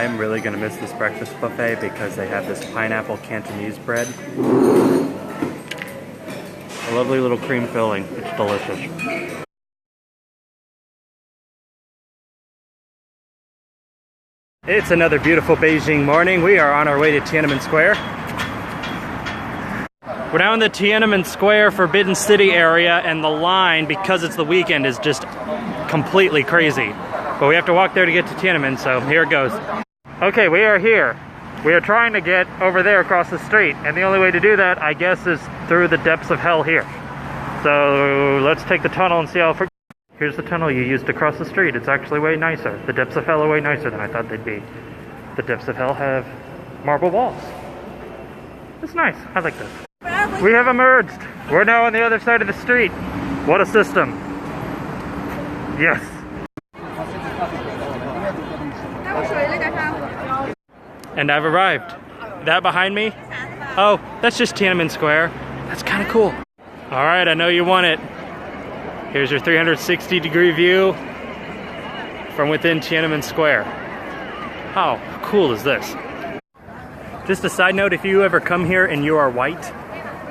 I'm really gonna miss this breakfast buffet because they have this pineapple Cantonese bread. A lovely little cream filling. It's delicious. It's another beautiful Beijing morning. We are on our way to Tiananmen Square. We're now in the Tiananmen Square Forbidden City area, and the line, because it's the weekend, is just completely crazy. But we have to walk there to get to Tiananmen, so here it goes. Okay, we are here. We are trying to get over there across the street, and the only way to do that, I guess, is through the depths of hell here. So let's take the tunnel and see how far. Here's the tunnel you used to cross the street. It's actually way nicer. The depths of hell are way nicer than I thought they'd be. The depths of hell have marble walls. It's nice. I like this. We have emerged. We're now on the other side of the street. What a system. Yes. And I've arrived. That behind me? Oh, that's just Tiananmen Square. That's kind of cool. All right, I know you want it. Here's your 360-degree view from within Tiananmen Square. How cool is this? Just a side note, if you ever come here and you are white,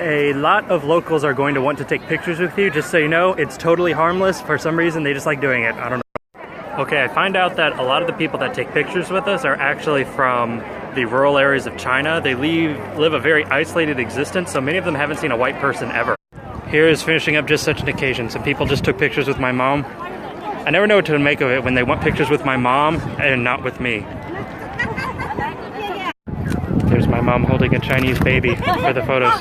a lot of locals are going to want to take pictures with you. Just so you know, it's totally harmless. For some reason, they just like doing it. I don't know. Okay, I find out that a lot of the people that take pictures with us are actually from the rural areas of China. They live a very isolated existence, so many of them haven't seen a white person ever. Here is finishing up just such an occasion. Some people just took pictures with my mom. I never know what to make of it when they want pictures with my mom and not with me. There's my mom holding a Chinese baby for the photos.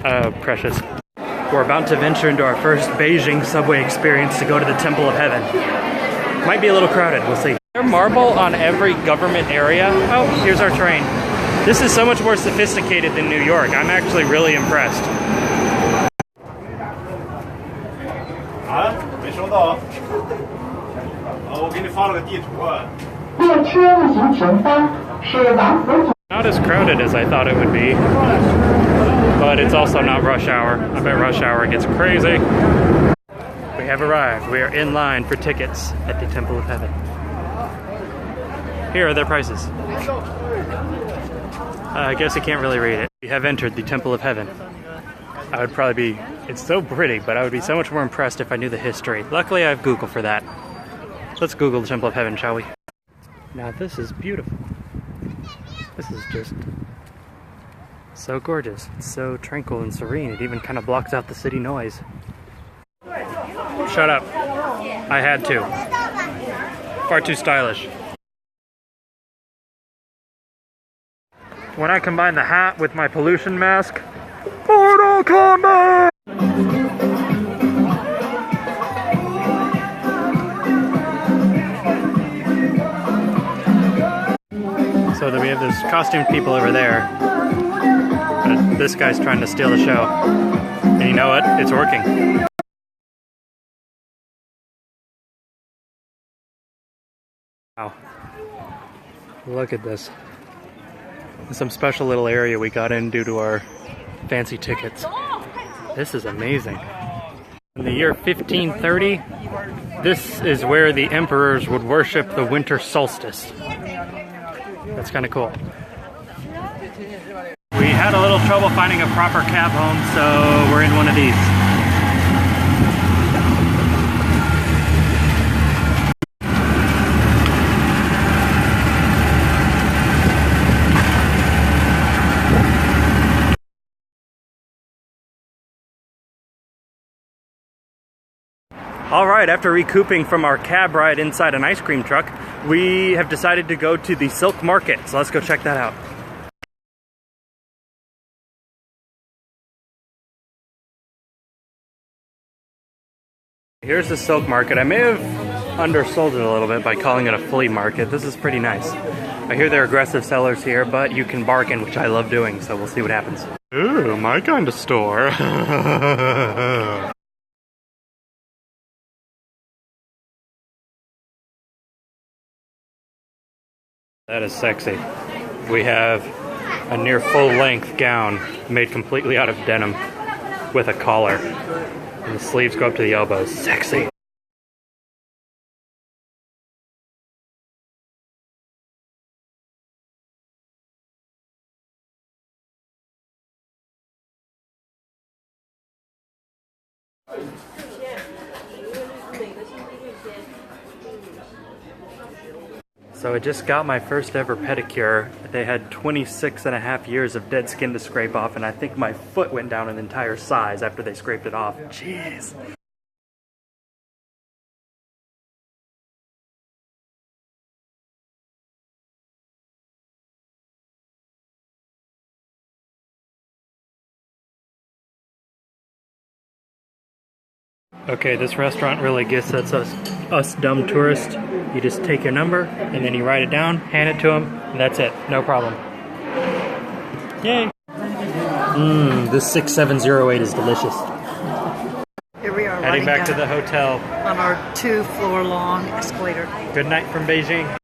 Oh, precious. We're about to venture into our first Beijing subway experience to go to the Temple of Heaven. Might be a little crowded, we'll see. Is there marble on every government area? Oh, here's our train. This is so much more sophisticated than New York. I'm actually really impressed. Not as crowded as I thought it would be, but it's also not rush hour. I bet rush hour gets crazy. We have arrived. We are in line for tickets at the Temple of Heaven. Here are their prices. I guess you can't really read it. We have entered the Temple of Heaven. I would probably be, it's so pretty, but I would be so much more impressed if I knew the history. Luckily I have Google for that. Let's Google the Temple of Heaven, shall we? Now this is beautiful. This is just so gorgeous. It's so tranquil and serene. It even kind of blocks out the city noise. Shut up. I had to. Far too stylish. When I combine the hat with my pollution mask, Mortal Kombat! So that we have those costumed people over there, but this guy's trying to steal the show. And you know what? It's working. Wow. Look at this. Some special little area we got in due to our fancy tickets. This is amazing. In the year 1530, this is where the emperors would worship the winter solstice. That's kind of cool. We had a little trouble finding a proper cab home, so we're in one of these. Alright, after recouping from our cab ride inside an ice cream truck, we have decided to go to the Silk Market, so let's go check that out. Here's the Silk Market. I may have undersold it a little bit by calling it a flea market. This is pretty nice. I hear there are aggressive sellers here, but you can bargain, which I love doing, so we'll see what happens. Ooh, my kind of store. That is sexy. We have a near full-length gown made completely out of denim with a collar. And the sleeves go up to the elbows. Sexy. So I just got my first ever pedicure. They had 26 and a half years of dead skin to scrape off, and I think my foot went down an entire size after they scraped it off. Jeez. Okay, this restaurant really gets us dumb tourists. You just take your number, and then you write it down, hand it to them, and that's it. No problem. Yay! This 6708 is delicious. Here we are Heading back to the hotel. on our 2-floor long escalator. Good night from Beijing.